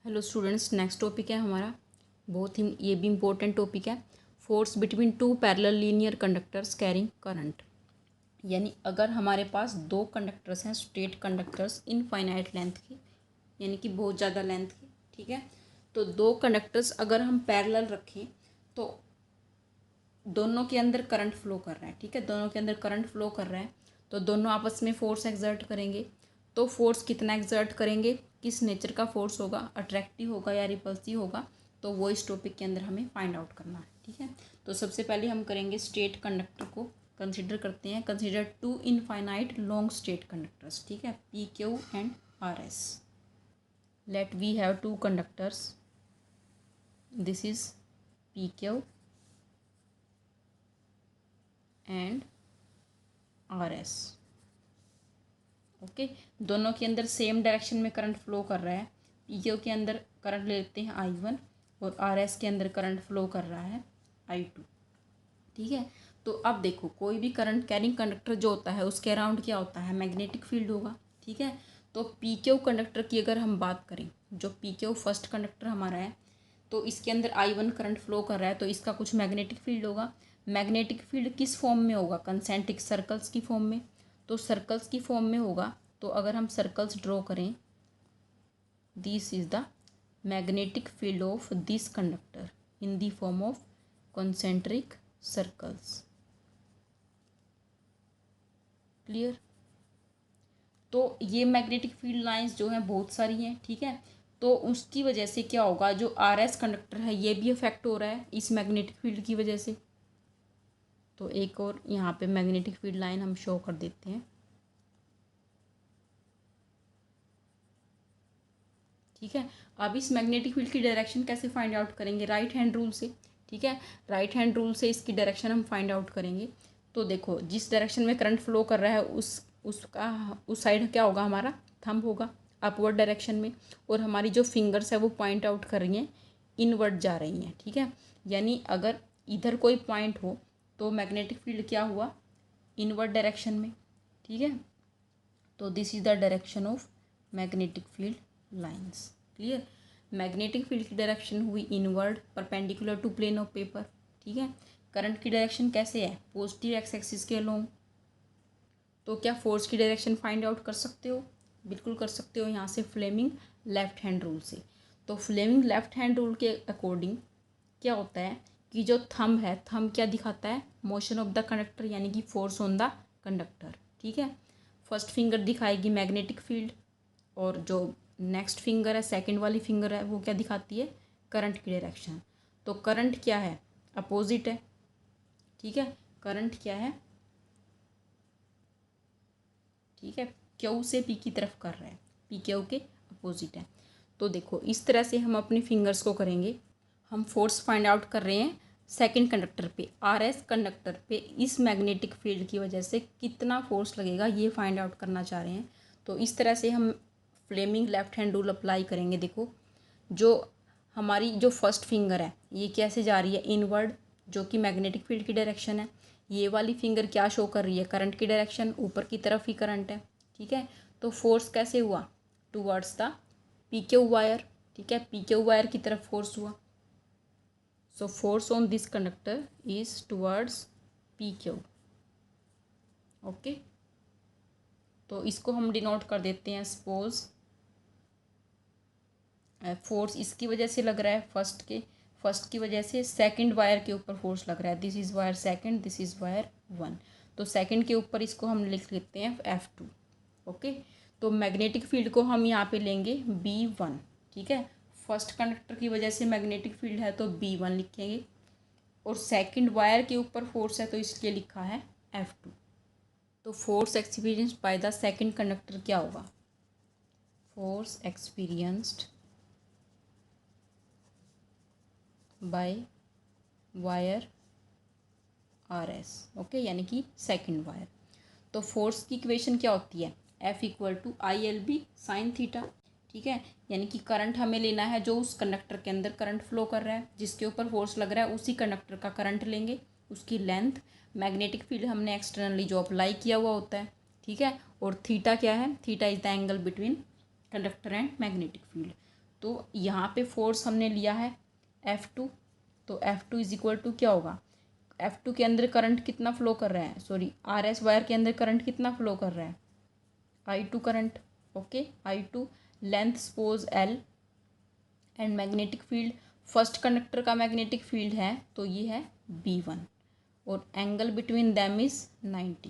Hello students, next topic है हमारा, बहुत ही ये भी इम्पोर्टेंट टॉपिक है। Force between two parallel linear conductors carrying current. यानी अगर हमारे पास दो कंडक्टर्स हैं, स्ट्रेट कंडक्टर्स इनफाइनाइट लेंथ के, यानी कि बहुत ज़्यादा लेंथ के, ठीक है। तो दो कंडक्टर्स अगर हम पैरेलल रखें तो दोनों के अंदर करंट फ्लो कर रहा है, ठीक है। दोनों के अंदर करंट फ्लो कर रहा है तो दोनों आपस में फोर्स एक्सर्ट करेंगे। तो फोर्स कितना एक्सर्ट करेंगे, किस नेचर का फोर्स होगा, अट्रैक्टिव होगा या रिपल्सिव होगा, तो वो इस टॉपिक के अंदर हमें फाइंड आउट करना है, ठीक है। तो सबसे पहले हम करेंगे स्ट्रेट कंडक्टर को कंसिडर करते हैं। Consider two infinite long straight conductors, ठीक है, P Q and R S. Let we have two conductors, this is P Q and R S. Okay, दोनों के अंदर सेम डायरेक्शन में करंट फ्लो कर रहा है। पी क्यू के अंदर करंट ले लेते हैं I1 और आर एस के अंदर करंट फ्लो कर रहा है I2, ठीक है। तो अब देखो, कोई भी करंट कैरिंग कंडक्टर जो होता है उसके अराउंड क्या होता है, मैग्नेटिक फील्ड होगा, ठीक है। तो पी क्यू कंडक्टर की अगर हम बात करें, जो पी क्यू फर्स्ट कंडक्टर हमारा है, तो इसके अंदर I1 करंट फ्लो कर रहा है तो इसका कुछ मैग्नेटिक फील्ड होगा। मैग्नेटिक फील्ड किस फॉर्म में होगा, कंसेंट्रिक सर्कल्स की फॉर्म में। तो सर्कल्स की फॉर्म में होगा, तो अगर हम सर्कल्स ड्रॉ करें, this is the magnetic field of this conductor in the form of concentric circles. Clear. तो ये मैग्नेटिक फील्ड लाइंस जो हैं बहुत सारी हैं, ठीक है। तो उसकी वजह से क्या होगा, जो आर एस कंडक्टर है ये भी अफेक्ट हो रहा है इस मैग्नेटिक फील्ड की वजह से। तो एक और यहाँ पे मैग्नेटिक फील्ड लाइन हम शो कर देते हैं, ठीक है। अब इस मैग्नेटिक फील्ड की डायरेक्शन कैसे फाइंड आउट करेंगे, राइट हैंड रूल से, ठीक है। राइट हैंड रूल से इसकी डायरेक्शन हम फाइंड आउट करेंगे। तो देखो, जिस डायरेक्शन में करंट फ्लो कर रहा है उस साइड क्या होगा, हमारा थंब होगा अपवर्ड डायरेक्शन में, और हमारी जो फिंगर्स है वो पॉइंट आउट कर रही हैं, इनवर्ड जा रही हैं, ठीक है। यानी अगर इधर कोई पॉइंट हो तो मैग्नेटिक फील्ड क्या हुआ, इनवर्ड डायरेक्शन में, ठीक है। तो this is the direction of magnetic field lines. Clear. Magnetic field की डायरेक्शन हुई inward, perpendicular to plane of paper, ठीक है। करंट की डायरेक्शन कैसे है, पॉजिटिव एक्स एक्सिस के अलोंग। तो क्या फोर्स की डायरेक्शन फाइंड आउट कर सकते हो, बिल्कुल कर सकते हो, यहाँ से फ्लेमिंग लेफ्ट हैंड रूल से। तो फ्लेमिंग लेफ्ट हैंड रूल के अकॉर्डिंग क्या होता है कि जो थंब है, थंब क्या दिखाता है, मोशन ऑफ द कंडक्टर, यानी कि फोर्स ऑन द कंडक्टर, ठीक है। फर्स्ट फिंगर दिखाएगी मैग्नेटिक फील्ड, और जो नेक्स्ट फिंगर है, सेकंड वाली फिंगर है, वो क्या दिखाती है, करंट की डायरेक्शन। तो करंट क्या है, अपोजिट है, ठीक है। करंट क्या है, ठीक है, क्यू से पी की तरफ कर रहा है, पी क्यू के अपोजिट है। तो देखो, इस तरह से हम अपनी फिंगर्स को करेंगे। हम फोर्स फाइंड आउट कर रहे हैं सेकंड कंडक्टर पे, आर एस कंडक्टर पे, इस मैग्नेटिक फील्ड की वजह से कितना फोर्स लगेगा ये फाइंड आउट करना चाह रहे हैं। तो इस तरह से हम Fleming left hand rule apply करेंगे। देखो, जो हमारी जो फर्स्ट फिंगर है ये कैसे जा रही है, इनवर्ड, जो कि मैग्नेटिक फील्ड की डायरेक्शन है। ये वाली फिंगर क्या शो कर रही है, करंट की डायरेक्शन, ऊपर की तरफ ही करंट है, ठीक है। तो फोर्स कैसे हुआ, towards the P Q wire, ठीक है, पी क्यू वायर की तरफ फोर्स हुआ। So force on this conductor is towards P Q. Okay, तो इसको हम डिनोट कर देते हैं, सपोज फोर्स इसकी वजह से लग रहा है, फर्स्ट की वजह से सेकंड वायर के ऊपर फोर्स लग रहा है। This is wire second, this is wire one. तो सेकंड के ऊपर इसको हम लिख लेते हैं F2। ओके, तो मैग्नेटिक फील्ड को हम यहाँ पे लेंगे B1, ठीक है। फर्स्ट कंडक्टर की वजह से मैग्नेटिक फील्ड है तो B1 लिखेंगे, और सेकंड वायर के ऊपर फोर्स है तो इसलिए लिखा है F2। तो force experienced by the second conductor क्या होगा, force experienced by wire R S, okay, यानी कि सेकंड वायर। तो फोर्स की इक्वेशन क्या होती है, F equal to I L B sine theta, ठीक है। यानी कि करंट हमें लेना है जो उस कंडक्टर के अंदर करंट फ्लो कर रहा है, जिसके ऊपर फोर्स लग रहा है उसी कंडक्टर का करंट लेंगे, उसकी लेंथ। मैग्नेटिक फील्ड हमने एक्सटर्नली जो अप्लाई किया हुआ होता है, ठीक है। और थीटा क्या है, theta is the angle between conductor and magnetic field. तो यहाँ पे फोर्स हमने लिया है F2, तो F2 इज इक्वल टू क्या होगा, F2 के अंदर करंट कितना फ्लो कर रहा है, सॉरी RS वायर के अंदर करंट कितना फ्लो कर रहा है, I2 current. Okay, I2, length suppose L and magnetic field, first conductor का मैग्नेटिक फील्ड है तो ये है B1 और angle between them is 90,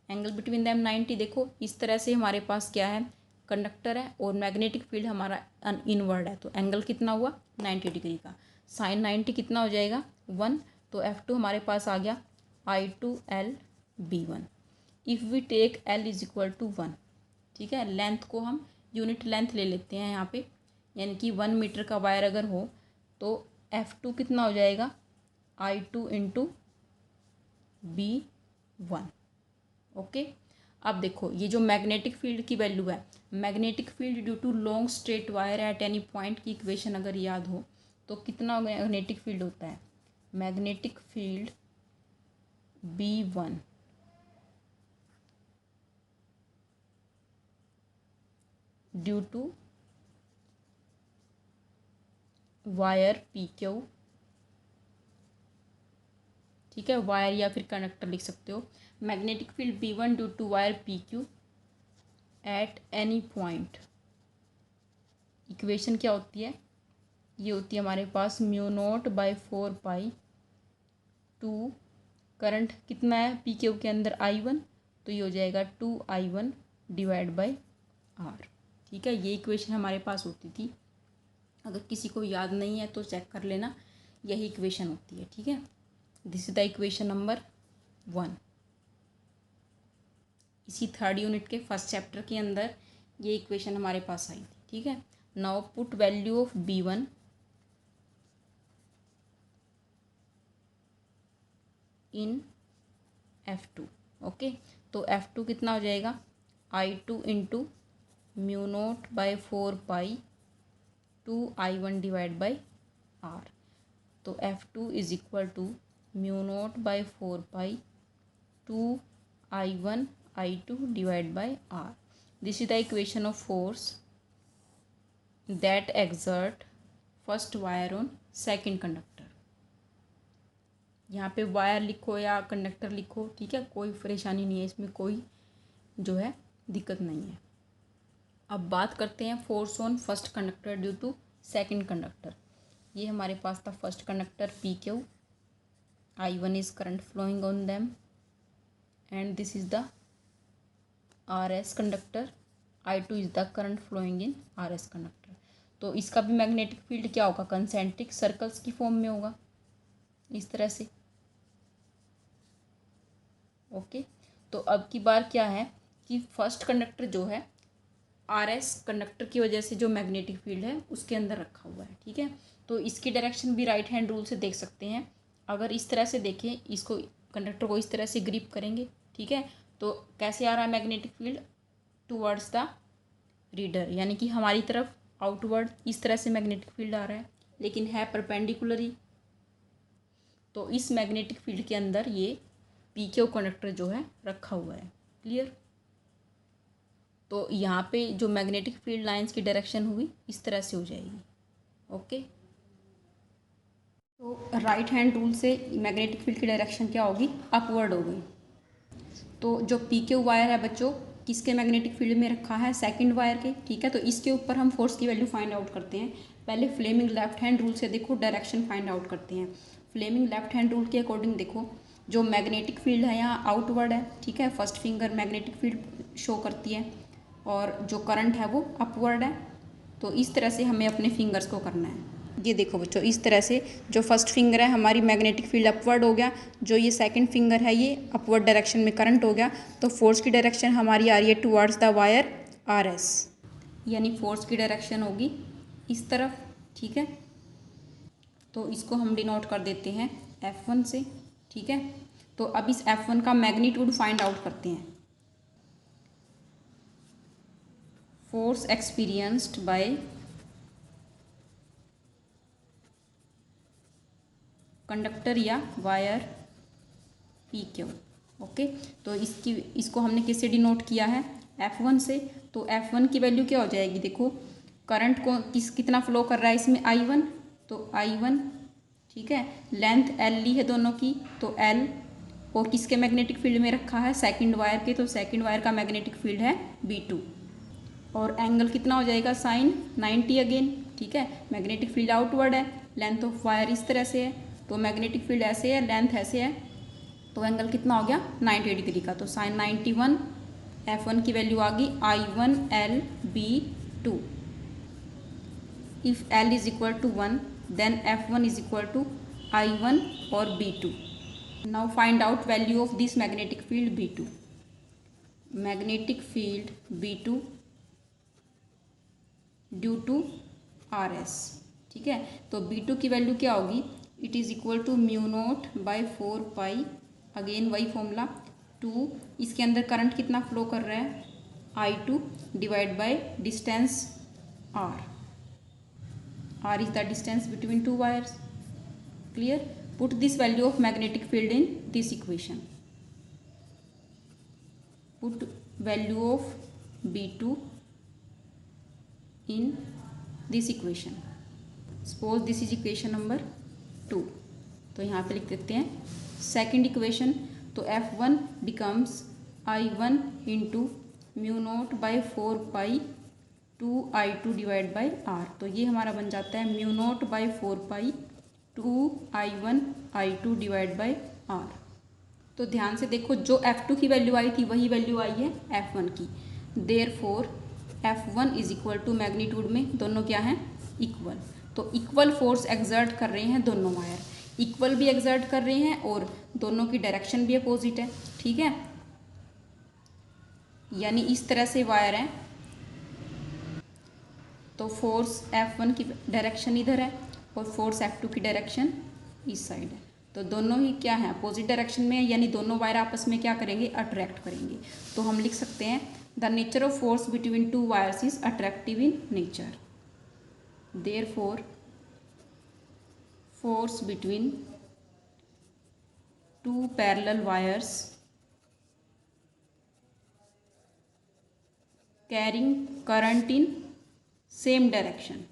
angle between them 90। देखो इस तरह से हमारे पास क्या है, कंडक्टर है और मैग्नेटिक फील्ड हमारा इनवर्ड है, तो एंगल कितना हुआ 90 डिग्री का, साइन 90 कितना हो जाएगा 1, तो F2 हमारे पास आ गया I2L B1। If we take L is equal to 1, ठीक है, लेंथ को हम यूनिट लेंथ ले लेते हैं यहाँ पे, यानी कि 1 मीटर का वायर अगर हो तो F2 कितना हो जाएगा I2 इंटू B1। ओके, अब देखो ये जो मैग्नेटिक फील्ड की वैल्यू है, magnetic field due to long straight wire at any point की इक्वेशन अगर याद हो तो कितना मैग्नेटिक फील्ड होता है, magnetic field B1 due to wire PQ, ठीक है, वायर या फिर कंडक्टर लिख सकते हो, magnetic field B1 due to wire PQ at any point, equation क्या होती है, ये होती है हमारे पास μ0/4 2, करंट कितना है PQ के अंदर I1, तो ये हो जाएगा 2I1 डिवाइड बाई R। ठीक है, ये इक्वेशन हमारे पास होती थी, अगर किसी को याद नहीं है तो चेक कर लेना, यही इक्वेशन होती है। ठीक है, this is the equation number 1। इसी थर्ड यूनिट के फर्स्ट चैप्टर के अंदर ये इक्वेशन हमारे पास आई थी। ठीक है, now put value of B1 in F2। Okay, तो F2 कितना हो जाएगा I2 into μ0/4 2I1 divide by R, तो F2 is equal to μ0/4 2I1 I2 divide by R। This is the equation of force that exert first wire on second conductor. यहाँ पे wire लिखो या conductor लिखो, ठीक है, कोई परेशानी नहीं है, इसमें कोई जो है दिक्कत नहीं है। अब बात करते हैं force on first conductor due to second conductor. ये हमारे पास था first conductor PQ, I1 is current flowing on them and this is the RS conductor, I2 is the current flowing in RS conductor. तो इसका भी magnetic field क्या होगा, concentric circles की फॉर्म में होगा, इस तरह से। ओके, तो अब की बार क्या है कि फर्स्ट कंडक्टर जो है RS कंडक्टर की वजह से जो मैग्नेटिक फील्ड है उसके अंदर रखा हुआ है। ठीक है, तो इसकी डायरेक्शन भी राइट हैंड रूल से देख सकते हैं। अगर इस तरह से देखें, इसको कंडक्टर को इस तरह से ग्रिप करेंगे, ठीक है, तो कैसे आ रहा है magnetic field towards the reader, यानी कि हमारी तरफ आउटवर्ड इस तरह से मैग्नेटिक फील्ड आ रहा है, लेकिन है परपेंडिकुलरी। तो इस मैग्नेटिक फील्ड के अंदर ये PQ कंडक्टर जो है रखा हुआ है। क्लियर, तो यहाँ पे जो मैग्नेटिक फील्ड लाइंस की डायरेक्शन हुई इस तरह से हो जाएगी। ओके, तो राइट हैंड रूल से मैग्नेटिक फील्ड की डायरेक्शन क्या होगी, अपवर्ड होगी। तो जो PQ वायर है बच्चों किसके मैग्नेटिक फील्ड में रखा है, सेकंड वायर के। ठीक है, तो इसके ऊपर हम फोर्स की वैल्यू फाइंड आउट करते हैं। पहले फ्लेमिंग लेफ्ट हैंड रूल से देखो डायरेक्शन फाइंड आउट करते हैं। फ्लेमिंग लेफ्ट हैंड रूल के अकॉर्डिंग देखो, जो मैग्नेटिक फील्ड है यहाँ आउटवर्ड है, ठीक है, first finger magnetic field show करती है और जो करंट है वो अपवर्ड है। तो इस तरह से हमें अपने फिंगर्स को करना है। ये देखो बच्चों, इस तरह से जो फर्स्ट फिंगर है हमारी मैग्नेटिक फील्ड अपवर्ड हो गया, जो ये सेकंड फिंगर है ये अपवर्ड डायरेक्शन में करंट हो गया, तो फोर्स की डायरेक्शन हमारी आ रही है टुवर्ड्स द वायर RS, यानी फोर्स की डायरेक्शन होगी इस तरफ। ठीक है, तो इसको हम डिनोट कर देते हैं F1 से। ठीक है, तो अब इस F1 का मैग्नीट्यूड फाइंड आउट करते हैं। फोर्स एक्सपीरियंस्ड बाय कंडक्टर या वायर PQ। ओके, तो इसको हमने किससे डिनोट किया है, F1 से। तो F1 की वैल्यू क्या हो जाएगी, देखो करंट को कितना फ्लो कर रहा है इसमें, I1, तो I1, ठीक है। लेंथ L ली है दोनों की, तो L, और किसके मैग्नेटिक फील्ड में रखा है, सेकंड वायर के, तो सेकंड वायर का मैग्नेटिक फील्ड है B2, और एंगल कितना हो जाएगा, sin 90 अगेन, ठीक है। मैग्नेटिक फील्ड आउटवर्ड है, लेंथ ऑफ वायर इस तरह से है, तो मैग्नेटिक फील्ड ऐसे है, लेंथ ऐसे है, तो एंगल कितना हो गया 90 डिग्री का, तो sin 91, F1 की वैल्यू आ गई I1 L B2। If L is equal to 1 then F1 is equal to I1 और B2। Now find out value of this magnetic field B2। Magnetic field B2 due to RS, ठीक है। तो B2 की value क्या होगी, it is equal to μ0/4 again वही formula 2, इसके अंदर करंट कितना फ्लो कर रहा है, I2 divide by distance R is the distance between two wires. Clear. Put this value of magnetic field in this equation. Put value of B2 in this equation. Suppose this is equation number 2, तो यहाँ पे लिख देते हैं second equation, तो F1 becomes I1 into μ0/4 2I2 divide by R, तो ये हमारा बन जाता है μ0/4 2I1 I2 divide by R। तो ध्यान से देखो, जो F2 की वैल्यू आई थी वही वैल्यू आई है F1 की, therefore F1 is equal to magnitude में दोनों क्या हैं, इक्वल, तो इक्वल फोर्स एक्सर्ट कर रहे हैं दोनों वायर, इक्वल भी एक्सर्ट कर रहे हैं और दोनों की डायरेक्शन भी अपोजिट है, ठीक है। यानी इस तरह से वायर है, तो फोर्स F1 की डायरेक्शन इधर है और फोर्स F2 की डायरेक्शन इस साइड है, तो दोनों ही क्या है, अपोजिट डायरेक्शन में है, यानी दोनों वायर आपस में क्या करेंगे, अट्रैक्ट करेंगे। तो हम लिख सकते हैं the nature of force between to wires is attractive in nature, therefore force between two parallel wires carrying current in same direction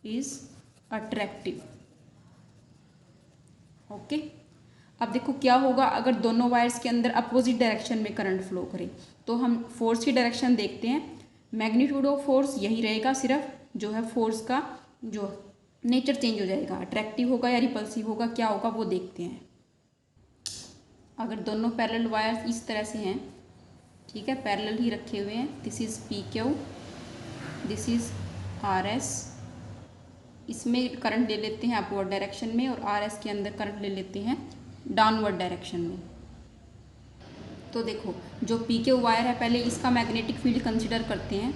is attractive. Okay, अब देखो क्या होगा अगर दोनों वायर्स के अंदर अपोजिट डायरेक्शन में करंट फ्लो करे, तो हम फोर्स की डायरेक्शन देखते हैं, मैग्नीट्यूड ऑफ फोर्स यही रहेगा, सिर्फ जो है फोर्स का जो नेचर चेंज हो जाएगा, अट्रैक्टिव होगा या रिपल्सिव होगा, क्या होगा वो देखते हैं। अगर दोनों पैरेलल वायर्स इस तरह से हैं, ठीक है, पैरेलल ही रखे हुए हैं, this is PQ, this is RS, इसमें करंट ले लेते हैं अपवर्ड डायरेक्शन में और RS के अंदर करंट ले लेते हैं डाउनवर्ड डायरेक्शन में। तो देखो जो PQ वायर है, पहले इसका मैग्नेटिक फील्ड कंसिडर करते हैं,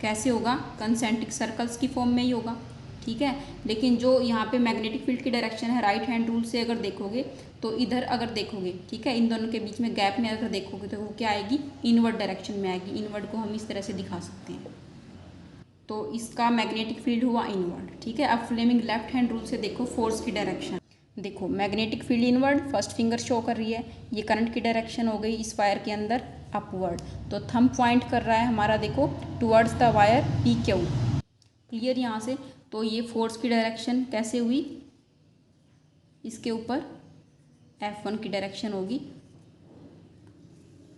कैसे होगा, कंसेंट्रिक सर्कल्स की फॉर्म में ही होगा, ठीक है। लेकिन जो यहाँ पे मैग्नेटिक फील्ड की डायरेक्शन है, राइट हैंड रूल से अगर देखोगे तो इधर अगर देखोगे, ठीक है, इन दोनों के बीच में गैप में अगर देखोगे तो वो क्या आएगी, इनवर्ड डायरेक्शन में आएगी। इनवर्ड को हम इस तरह से दिखा सकते हैं, तो इसका मैग्नेटिक फील्ड हुआ इनवर्ड, ठीक है। अब फ्लेमिंग लेफ्ट हैंड रूल से देखो फोर्स की डायरेक्शन, देखो magnetic field inward, first finger show कर रही है, ये करंट की डायरेक्शन हो गई इस वायर के अंदर अपवर्ड, तो थंब पॉइंट कर रहा है हमारा, देखो towards the wire PQ, clear यहाँ से। तो ये फोर्स की डायरेक्शन कैसे हुई, इसके ऊपर F1 की डायरेक्शन होगी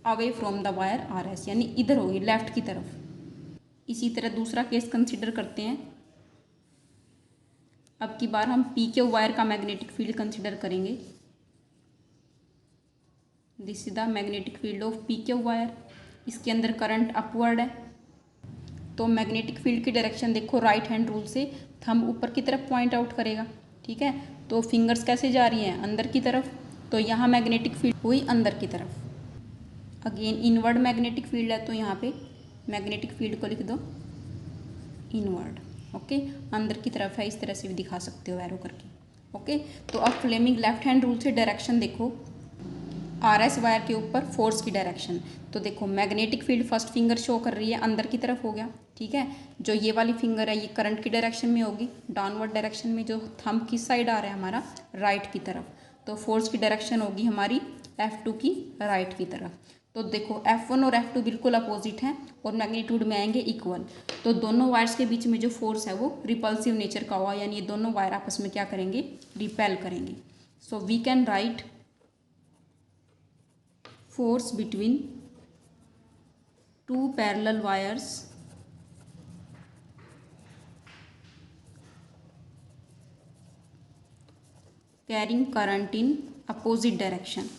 away from the wire RS, यानी इधर होगी लेफ्ट की तरफ। इसी तरह दूसरा केस कंसिडर करते हैं, अब की बार हम PQ वायर का मैग्नेटिक फील्ड कंसिडर करेंगे, this is the magnetic field of PQ wire, इसके अंदर करंट अपवर्ड है, तो मैग्नेटिक फील्ड की डायरेक्शन देखो राइट हैंड रूल से थंब ऊपर की तरफ पॉइंट आउट करेगा, ठीक है। तो फिंगर्स कैसे जा रही हैं, अंदर की तरफ, तो यहाँ मैग्नेटिक फील्ड हुई अंदर की तरफ, अगेन इनवर्ड मैग्नेटिक फील्ड है, तो यहाँ पे मैग्नेटिक फील्ड को लिख दो इनवर्ड, ओके, अंदर की तरफ है, इस तरह से भी दिखा सकते हो एरो करके, ओके। तो अब फ्लेमिंग लेफ्ट हैंड रूल से डायरेक्शन देखो, RS वायर के ऊपर फोर्स की डायरेक्शन, तो देखो magnetic field first finger show कर रही है अंदर की तरफ हो गया, ठीक है। जो ये वाली फिंगर है ये करंट की डायरेक्शन में होगी, डाउनवर्ड डायरेक्शन में, जो थंब किस साइड आ रहा है हमारा, राइट की तरफ, तो फोर्स की डायरेक्शन होगी हमारी F2 की राइट की तरफ। तो देखो F1 और F2 बिल्कुल अपोजिट हैं और मैग्नीट्यूड में आएंगे इक्वल, तो दोनों वायर्स के बीच में जो फोर्स है वो रिपल्सिव नेचर का हुआ, यानी ये दोनों वायर आपस में क्या करेंगे, रिपेल करेंगे। So we can write force between two parallel wires carrying current in opposite direction।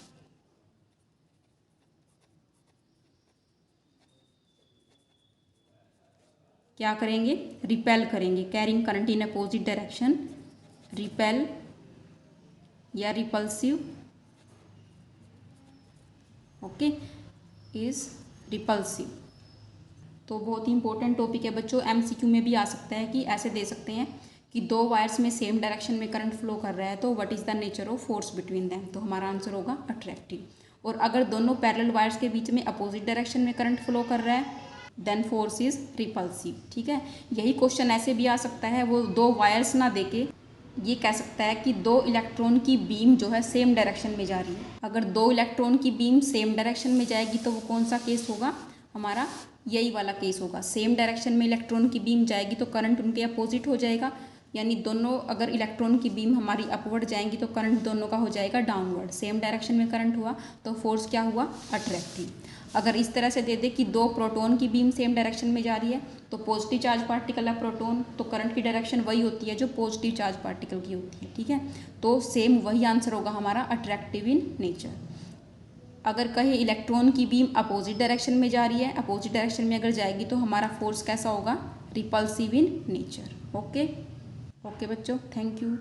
क्या करेंगे, रिपेल करेंगे, carrying current in opposite direction, repel या रिपल्सिव, ओके, इज रिपल्सिव। तो बहुत ही इंपॉर्टेंट टॉपिक है बच्चों, एमसीक्यू में भी आ सकता है कि ऐसे दे सकते हैं कि दो वायर्स में सेम डायरेक्शन में करंट फ्लो कर रहा है, तो what is the nature of force between them, तो हमारा आंसर होगा अट्रैक्टिव। और अगर दोनों पैरेलल वायर्स के बीच में अपोजिट डायरेक्शन में करंट फ्लो कर रहा है देन फोर्स इज रिपल्सिव। ठीक है, यही क्वेश्चन ऐसे भी आ सकता है, वो दो वायर्स ना देके ये कह सकता है कि दो इलेक्ट्रॉन की बीम जो है सेम डायरेक्शन में जा रही है। अगर दो इलेक्ट्रॉन की बीम सेम डायरेक्शन में जाएगी तो वो कौन सा केस होगा, हमारा यही वाला केस होगा। सेम डायरेक्शन में इलेक्ट्रॉन की बीम जाएगी तो करंट उनके अपोजिट हो जाएगा, यानी दोनों अगर इलेक्ट्रॉन की बीम हमारी अपवर्ड जाएंगी तो करंट दोनों का हो जाएगा डाउनवर्ड। सेम डायरेक्शन में करंट हुआ तो फोर्स क्या हुआ, अट्रैक्टिव। अगर इस तरह से दे दे कि दो प्रोटॉन की बीम सेम डायरेक्शन में जा रही है तो पॉजिटिव चार्ज पार्टिकल है प्रोटॉन, तो करंट की डायरेक्शन वही होती है जो पॉजिटिव चार्ज पार्टिकल की होती है। ठीक है, तो सेम वही आंसर होगा हमारा, अट्रैक्टिव इन नेचर। अगर कहे इलेक्ट्रॉन की बीम अपोजिट डायरेक्शन में जा रही है, अपोजिट डायरेक्शन में अगर जाएगी तो हमारा फोर्स कैसा होगा, repulsive in nature. Okay okay बच्चों, थैंक यू।